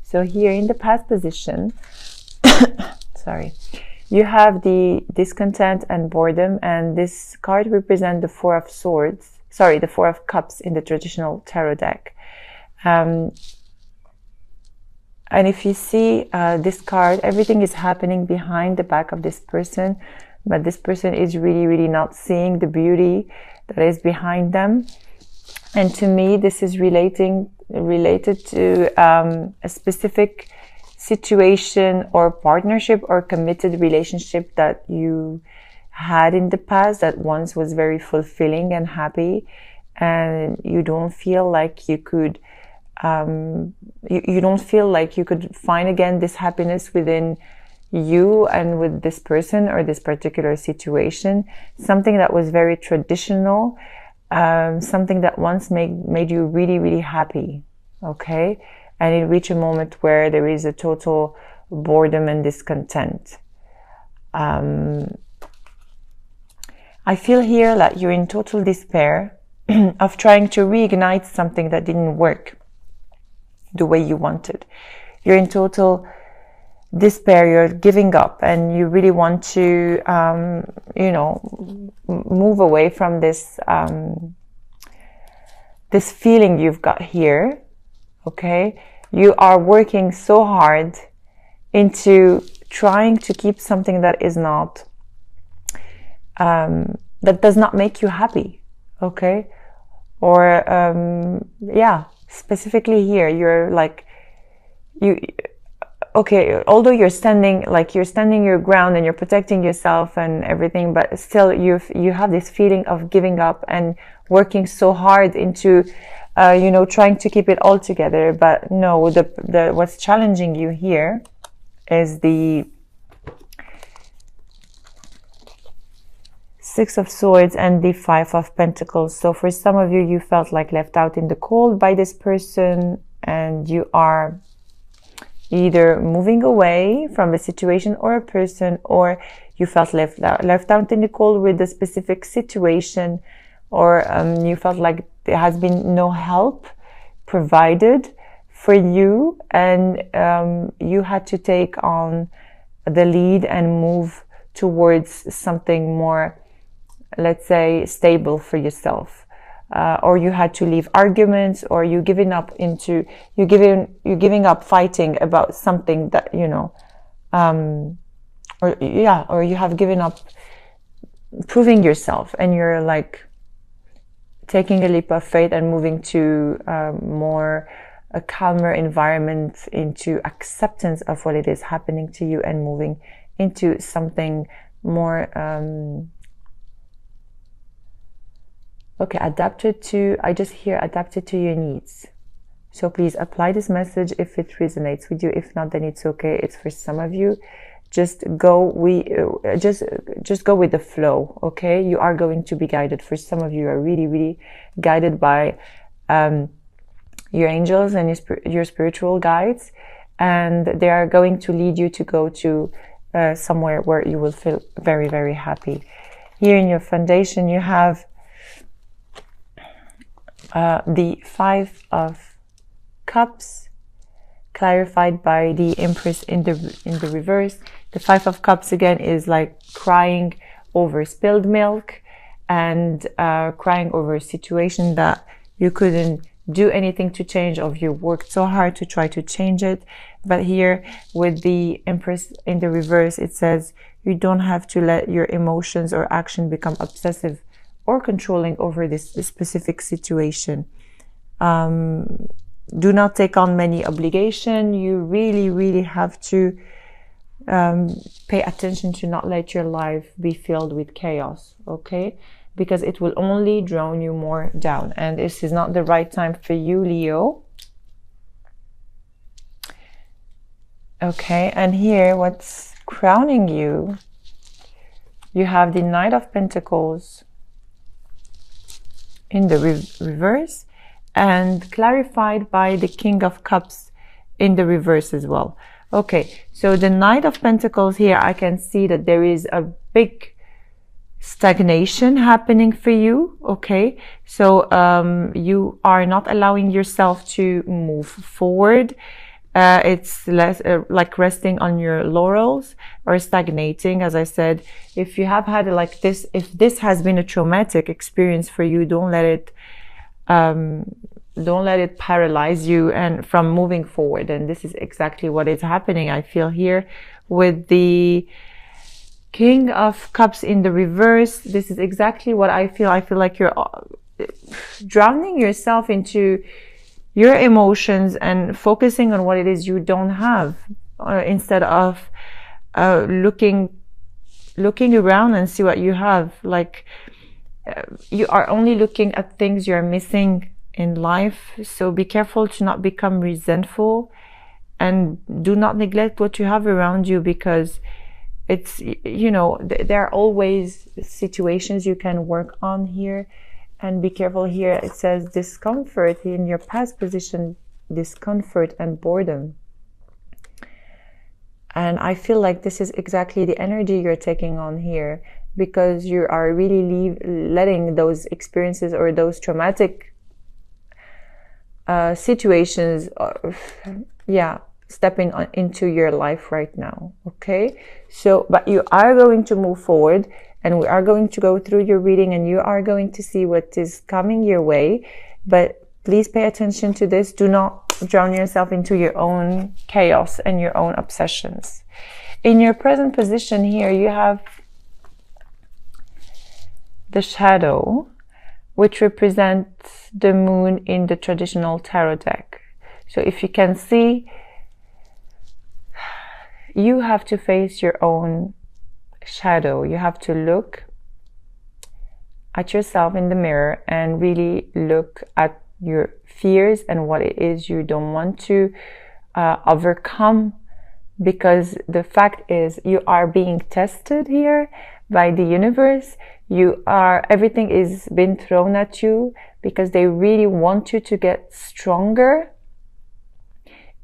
So here in the past position, sorry, you have the discontent and boredom, and this card represents the Four of Swords, sorry, the Four of Cups in the traditional tarot deck. And if you see this card, everything is happening behind the back of this person, but this person is really, really not seeing the beauty that is behind them. And to me, this is related to a specific situation or partnership or committed relationship that you had in the past that once was very fulfilling and happy, and you don't feel like you could you don't feel like you could find again this happiness within you and with this person or this particular situation. Something that was very traditional, something that once made you really, really happy, okay? And it reached a moment where there is a total boredom and discontent. I feel here that you're in total despair of trying to reignite something that didn't work the way you wanted. You're in total despair, you're giving up, and you really want to, you know, move away from this, this feeling you've got here, okay? You are working so hard into trying to keep something that is not, that does not make you happy, okay? Or, yeah, specifically here, you're like, okay, although you're standing your ground and you're protecting yourself and everything, but still you have this feeling of giving up and working so hard into, you know, trying to keep it all together. But no, what's challenging you here is the Six of Swords and the Five of Pentacles. So for some of you, you felt like left out in the cold by this person, and you are either moving away from a situation or a person, or you felt left out in the cold with a specific situation, or you felt like there has been no help provided for you, and you had to take on the lead and move towards something more, let's say, stable for yourself. Or you had to leave arguments, or you're giving up fighting about something that, you know, or you have given up proving yourself, and you're like taking a leap of faith and moving to a calmer environment, into acceptance of what it is happening to you, and moving into something more okay, I just hear adapted to your needs. So please apply this message if it resonates with you. If not, then it's okay. It's for some of you. Just go just go with the flow, okay? You are going to be guided. For some of you are really, really guided by your angels and your spiritual guides, and they are going to lead you to go to somewhere where you will feel very, very happy. Here in your foundation, you have the Five of Cups, clarified by the Empress in the reverse. The Five of Cups again is like crying over spilled milk, and crying over a situation that you couldn't do anything to change, or you worked so hard to try to change it. But here with the Empress in the reverse, it says you don't have to let your emotions or action become obsessive or controlling over this specific situation. Do not take on many obligation. You really, really have to pay attention to not let your life be filled with chaos, okay? Because it will only drown you more down. And this is not the right time for you, Leo. Okay, and here what's crowning you, you have the Knight of Pentacles in the reverse, and clarified by the King of Cups in the reverse as well. Okay, so the Knight of Pentacles here, I can see that there is a big stagnation happening for you, okay? So you are not allowing yourself to move forward. It's less like resting on your laurels or stagnating. As I said, if you have had like this, if this has been a traumatic experience for you, don't let it paralyze you and from moving forward. And this is exactly what is happening, I feel, here with the King of Cups in the reverse. This is exactly what I feel. I feel like you're drowning yourself into your emotions and focusing on what it is you don't have, instead of looking around and see what you have. Like you are only looking at things you're missing in life. So be careful to not become resentful, and do not neglect what you have around you, because it's, you know, there are always situations you can work on here. And be careful here. It says discomfort in your past position, discomfort and boredom. And I feel like this is exactly the energy you're taking on here, because you are really letting those experiences or those traumatic situations, stepping into your life right now. Okay. So, but you are going to move forward. And we are going to go through your reading, and you are going to see what is coming your way. But please pay attention to this. Do not drown yourself into your own chaos and your own obsessions. In your present position here, you have the shadow, which represents the moon in the traditional tarot deck. So if you can see, you have to face your own shadow. You have to look at yourself in the mirror and really look at your fears and what it is you don't want to overcome, because the fact is you are being tested here by the universe. Everything is being thrown at you because they really want you to get stronger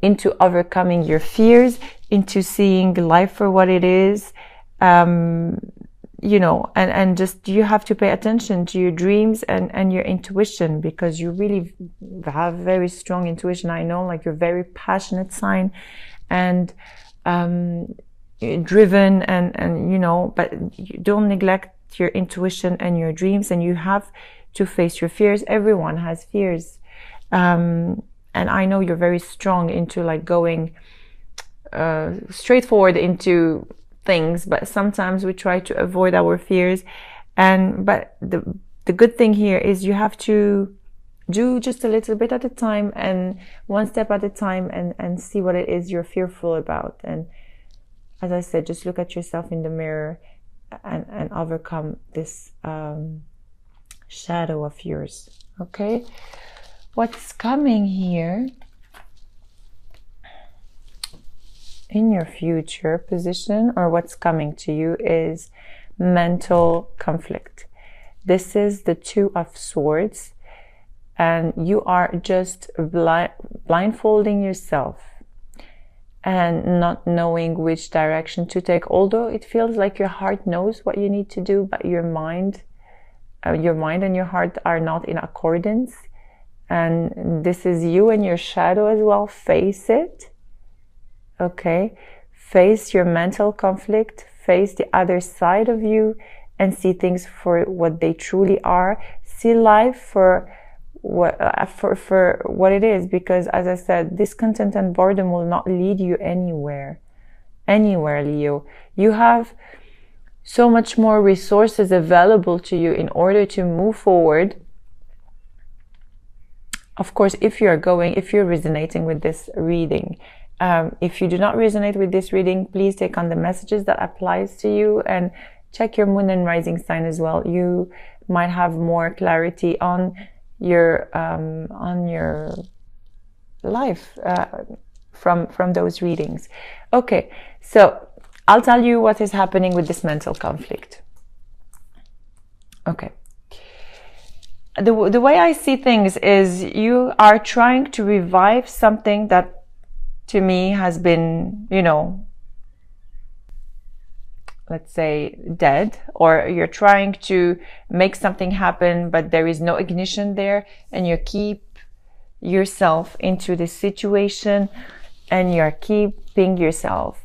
into overcoming your fears, into seeing life for what it is. You know, and just you have to pay attention to your dreams and your intuition, because you really have very strong intuition. I know, like, you're very passionate sign and driven and you know, but you don't neglect your intuition and your dreams, and you have to face your fears. Everyone has fears. And I know you're very strong into like going straightforward into things, but sometimes we try to avoid our fears. But the good thing here is you have to do just a little bit at a time, and one step at a time, and see what it is you're fearful about. And as I said, just look at yourself in the mirror and overcome this shadow of yours. Okay, what's coming here in your future position, or what's coming to you, is mental conflict. This is the Two of Swords, and you are just blindfolding yourself and not knowing which direction to take. Although it feels like your heart knows what you need to do, but your mind and your heart are not in accordance. And this is you and your shadow as well. Face it. Okay, face your mental conflict, face the other side of you, and see things for what they truly are. See life for what it is, because as I said, discontent and boredom will not lead you anywhere, Leo. You have so much more resources available to you in order to move forward. Of course, if you're resonating with this reading. If you do not resonate with this reading, please take on the messages that applies to you, and check your moon and rising sign as well. You might have more clarity on your life from those readings. Okay, so I'll tell you what is happening with this mental conflict. Okay. The way I see things is you are trying to revive something that to me has been, you know, let's say dead, or you're trying to make something happen, but there is no ignition there, and you keep yourself into this situation and you're keeping yourself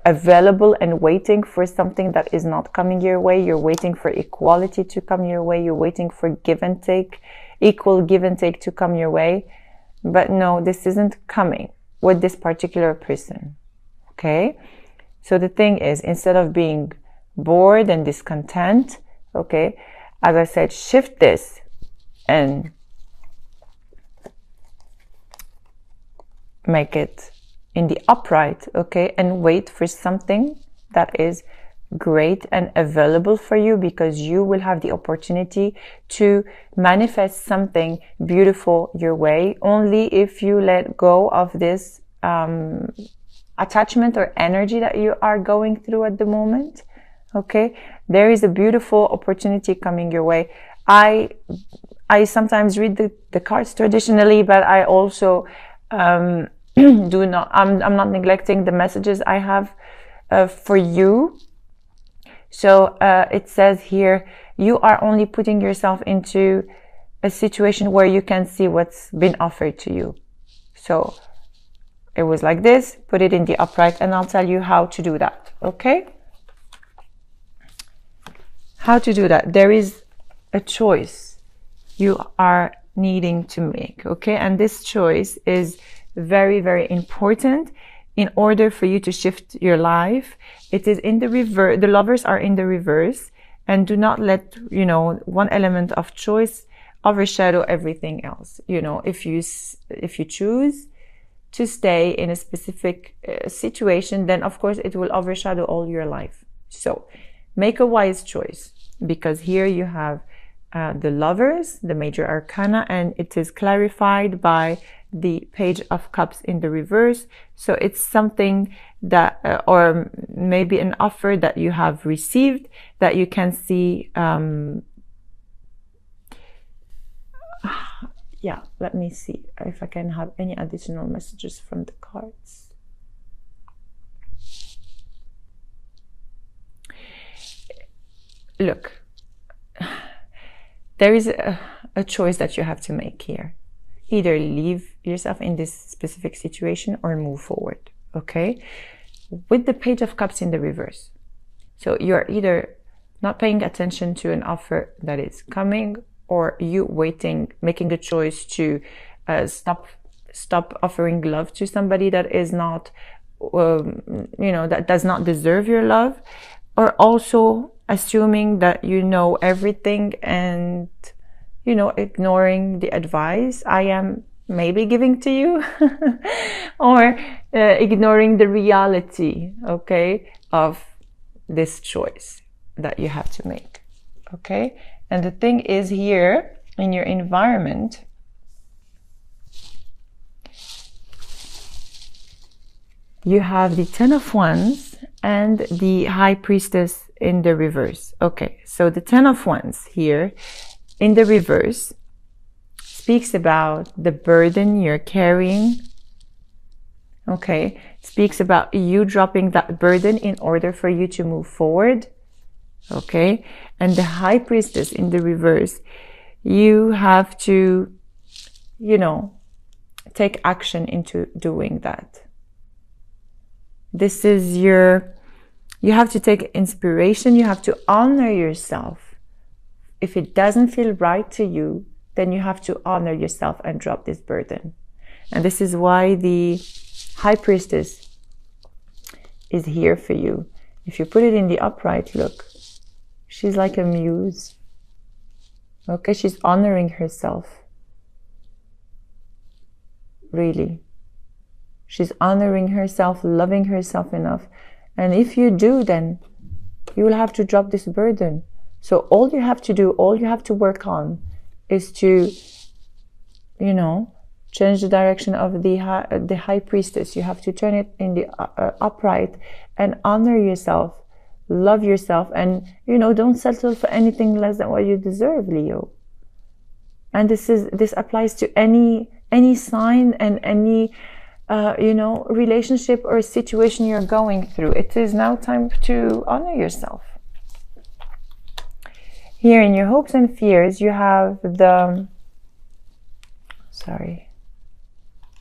available and waiting for something that is not coming your way. You're waiting for equality to come your way. You're waiting for give and take, equal give and take to come your way. But no, this isn't coming with this particular person. Okay? So the thing is, instead of being bored and discontent, okay, as I said, shift this and make it in the upright, okay, and wait for something that is great and available for you, because you will have the opportunity to manifest something beautiful your way only if you let go of this attachment or energy that you are going through at the moment. Okay, there is a beautiful opportunity coming your way. I sometimes read the cards traditionally, but I also I'm not neglecting the messages I have for you. So it says here, you are only putting yourself into a situation where you can see what's been offered to you. So it was like this, put it in the upright, and I'll tell you how to do that. Okay? How to do that. There is a choice you are needing to make. Okay? And this choice is very, very important in order for you to shift your life. It is in the reverse. The lovers are in the reverse, and do not let, you know, one element of choice overshadow everything else. You know, if you choose to stay in a specific situation, then of course it will overshadow all your life. So make a wise choice, because here you have the lovers, the major arcana, and it is clarified by the Page of Cups in the reverse. So it's something that, or maybe an offer that you have received that you can see. Yeah, let me see if I can have any additional messages from the cards. Look, there is a choice that you have to make here. Either leave yourself in this specific situation or move forward, okay? With the Page of Cups in the reverse. So you're either not paying attention to an offer that is coming, or you waiting, making a choice to stop offering love to somebody that is not, you know, that does not deserve your love, or also assuming that you know everything and, you know, ignoring the advice I am maybe giving to you, or ignoring the reality, okay, of this choice that you have to make, okay? And the thing is, here in your environment, you have the Ten of Wands and the High Priestess in the reverse. Okay, so the Ten of Wands here in the reverse speaks about the burden you're carrying. Okay, speaks about you dropping that burden in order for you to move forward. Okay, and the High Priestess in the reverse, you have to, you know, take action into doing that. This is you have to take inspiration. You have to honor yourself. If it doesn't feel right to you, then you have to honor yourself and drop this burden. And this is why the High Priestess is here for you. If you put it in the upright, look, she's like a muse. Okay, she's honoring herself. Really. She's honoring herself, loving herself enough. And if you do, then you will have to drop this burden. So all you have to do, all you have to work on is to, you know, change the direction of the High Priestess. You have to turn it in the upright and honor yourself, love yourself, and, you know, don't settle for anything less than what you deserve, Leo. And this applies to any sign and any you know, relationship or situation you're going through. It is now time to honor yourself. Here in your hopes and fears, you have the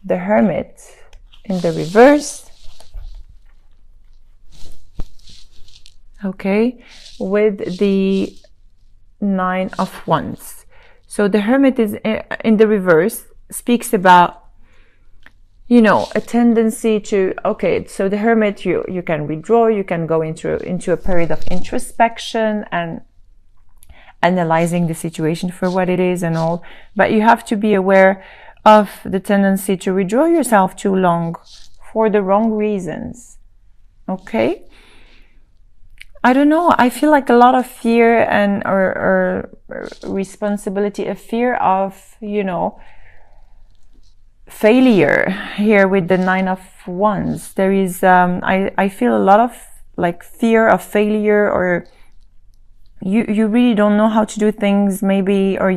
Hermit in the reverse. Okay, with the 9 of Wands. So the Hermit is in the reverse, speaks about, you know, a tendency to, okay, so the Hermit, you can withdraw, you can go into a period of introspection and analyzing the situation for what it is and all, but you have to be aware of the tendency to withdraw yourself too long for the wrong reasons. Okay, I don't know, I feel like a lot of fear and or responsibility, a fear of, you know, failure here with the 9 of Wands. There is I feel a lot of like fear of failure, or you really don't know how to do things, maybe, or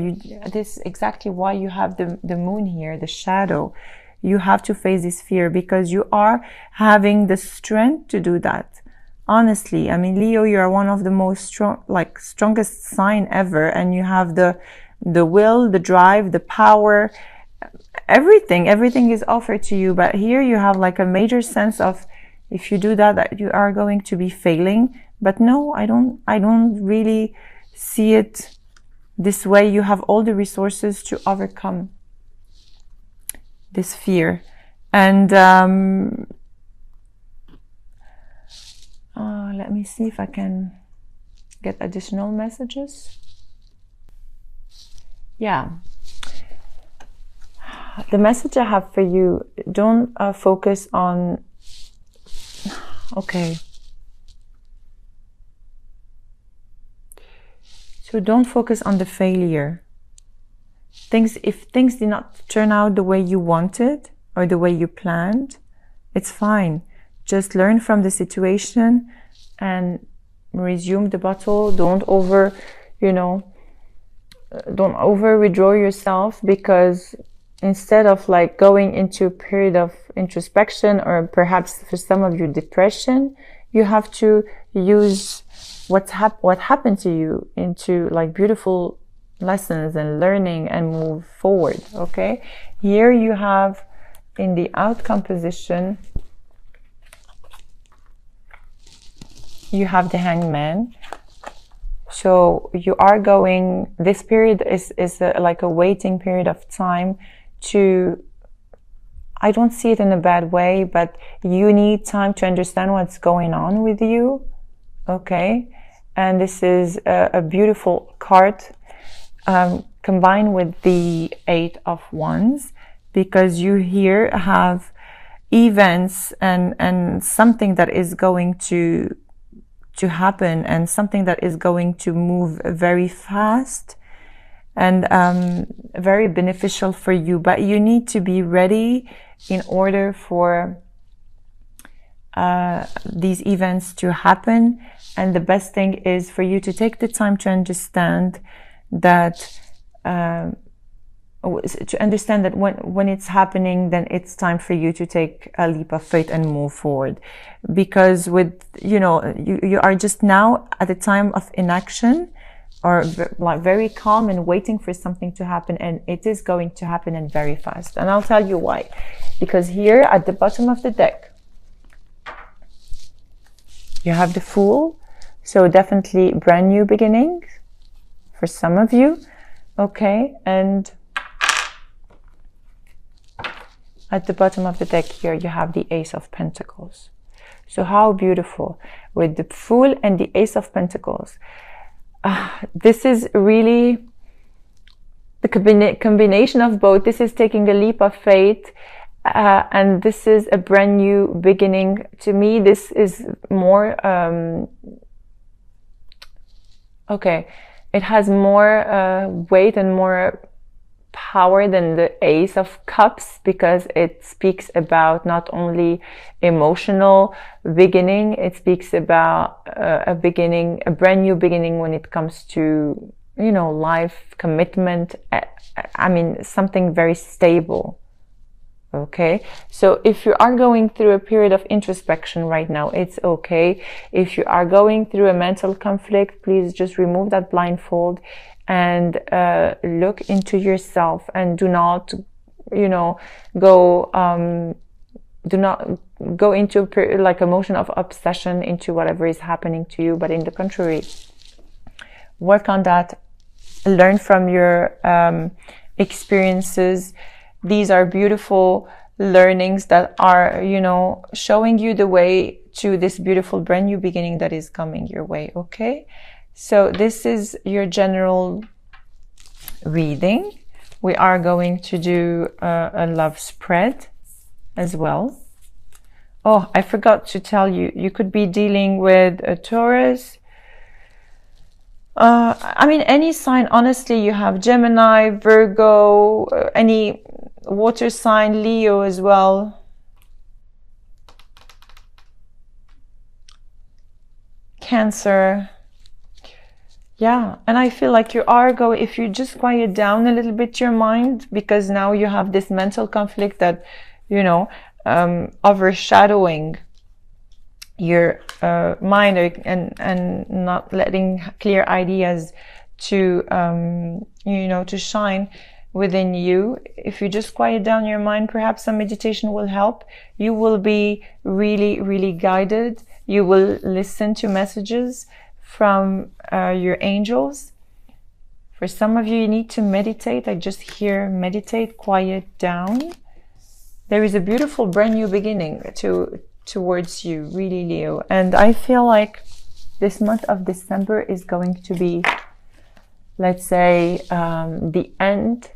this is exactly why you have the moon here, the shadow. You have to face this fear because you are having the strength to do that. Honestly, I mean, Leo, you are one of the most strongest sign ever, and you have the will, the drive, the power, everything is offered to you. But here you have like a major sense of, if you do that you are going to be failing. But no, I don't really see it this way. You have all the resources to overcome this fear. And let me see if I can get additional messages. Yeah. The message I have for you, don't focus on, okay. So don't focus on the failure. If things did not turn out the way you wanted or the way you planned, it's fine. Just learn from the situation and resume the battle. Don't over withdraw yourself, because instead of like going into a period of introspection, or perhaps for some of you depression, you have to use what happened to you into like beautiful lessons and learning and move forward. Okay, here you have in the outcome position, you have the Hangman. So you are going, this period is like a waiting period of time to, I don't see it in a bad way, but you need time to understand what's going on with you. Okay, and this is a beautiful card combined with the 8 of Wands, because you here have events and something that is going to happen, and something that is going to move very fast and very beneficial for you. But you need to be ready in order for these events to happen. And the best thing is for you to take the time to understand that when it's happening, then it's time for you to take a leap of faith and move forward. Because with, you are just now at a time of inaction, or like very calm and waiting for something to happen, and it is going to happen, and very fast. And I'll tell you why. Because here at the bottom of the deck, you have the Fool. So definitely brand new beginning for some of you. Okay, and at the bottom of the deck here, you have the Ace of Pentacles. So how beautiful with the Fool and the Ace of Pentacles. This is really the combination of both. This is taking a leap of faith, and this is a brand new beginning. To me, this is more, okay, it has more weight and more power than the Ace of Cups, because it speaks about not only emotional beginning, it speaks about a beginning, a brand new beginning when it comes to, life, commitment. I mean, something very stable. Okay, so if you are going through a period of introspection right now, it's okay. If you are going through a mental conflict, please just remove that blindfold and look into yourself, and do not, go do not go into like a motion of obsession into whatever is happening to you, but in the contrary, work on that, learn from your experiences. These are beautiful learnings that are, you know, showing you the way to this beautiful brand new beginning that is coming your way. Okay, so this is your general reading. We are going to do a love spread as well. Oh, I forgot to tell you, you could be dealing with a Taurus. I mean, any sign, honestly. You have Gemini, Virgo, any water sign, Leo as well. Cancer. Yeah, and I feel like you are going, if you just quiet down a little bit your mind, because now you have this mental conflict that, you know, overshadowing your mind, and not letting clear ideas to, you know, to shine within you. If you just quiet down your mind, perhaps some meditation will help. You will be really, really guided. You will listen to messages from your angels. For some of you, you need to meditate. I just hear meditate, quiet down. There is a beautiful brand new beginning towards you, really, Leo. And I feel like this month of December is going to be, let's say, the end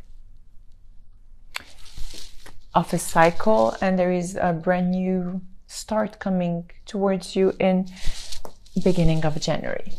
of a cycle, and there is a brand new start coming towards you in beginning of January.